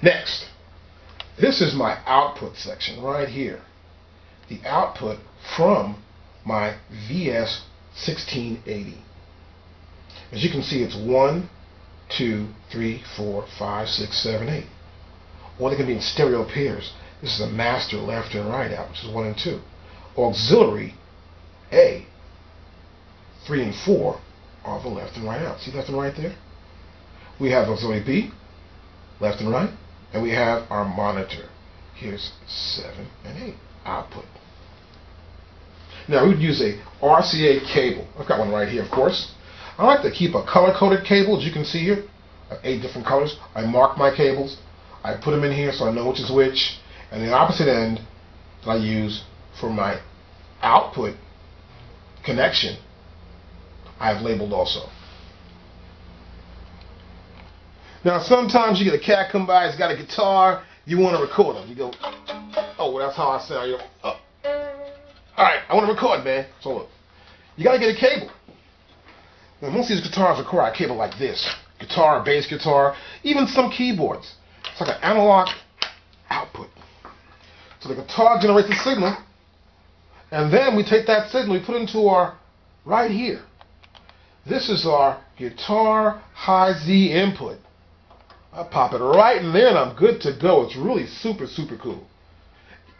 Next, this is my output section right here. The output from my VS1680. As you can see, it's 1, 2, 3, 4, 5, 6, 7, 8. Or they can be in stereo pairs. This is a master left and right out, which is 1 and 2. Auxiliary A, 3 and 4 are the left and right out. See left and right there? We have auxiliary B, left and right, and we have our monitor. Here's 7 and 8 output. Now we would use a RCA cable. I've got one right here, of course. I like to keep a color-coded cable, as you can see here. 8 different colors. I mark my cables. I put them in here so I know which is which. And the opposite end that I use for my output connection, I have labeled also. Now sometimes you get a cat come by, he's got a guitar, you want to record him. You go, oh, well, that's how I sound. You go, oh. Alright, I want to record, man. So look, you got to get a cable. Now most of these guitars require a cable like this. Guitar, bass guitar, even some keyboards. It's like an analog output. So the guitar generates a signal, and then we take that signal, we put it into our, right here. This is our guitar high Z input. I pop it right in there and I'm good to go. It's really super, super cool.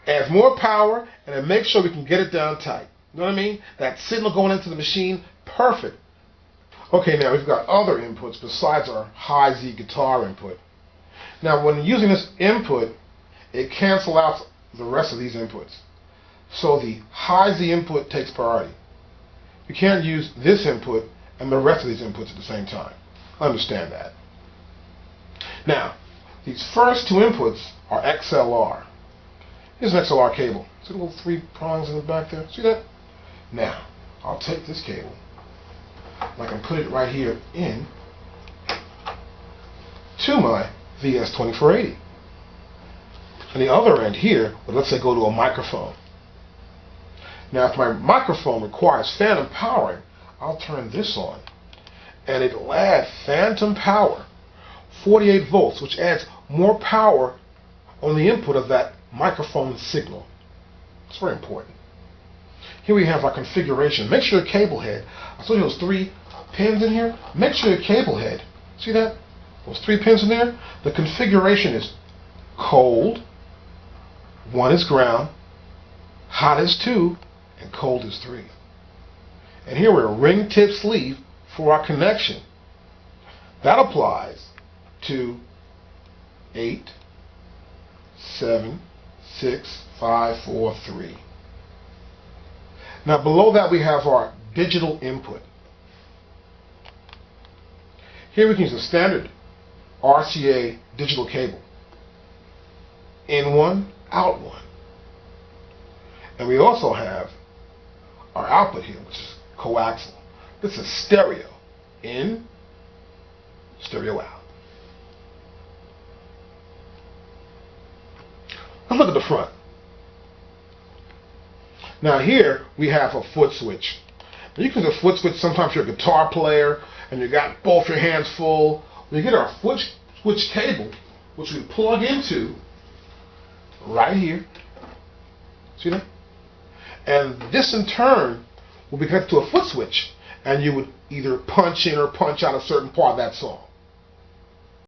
Adds more power and it makes sure we can get it down tight. You know what I mean? That signal going into the machine, perfect. Okay, now we've got other inputs besides our high Z guitar input. Now when using this input, it cancels out the rest of these inputs. So the high Z input takes priority. You can't use this input and the rest of these inputs at the same time. Understand that. Now, these first two inputs are XLR. Here's an XLR cable. See the little 3 prongs in the back there? See that? Now, I'll take this cable and I can put it right here in to my VS2480. And the other end here, well, let's say go to a microphone. Now, if my microphone requires phantom powering, I'll turn this on, and it'll add phantom power, 48 volts, which adds more power on the input of that microphone signal. It's very important. Here we have our configuration. Make sure the cable head, I told you those 3 pins in here, make sure the cable head, see that? Those 3 pins in there, the configuration is cold, 1 is ground, hot is 2, and cold is 3. And here we're a ring tip sleeve for our connection. That applies to 8, 7, 6, 5, 4, 3. Now below that we have our digital input. Here we can use a standard RCA digital cable. In 1, out 1. And we also have our output here, which is coaxial. This is stereo in, stereo out. Let's look at the front. Now here we have a foot switch. Now you can use a foot switch sometimes you're a guitar player and you got both your hands full. We get our foot switch cable, which we plug into right here. See that? And this in turn will be connected to a foot switch, and you would either punch in or punch out a certain part of that song.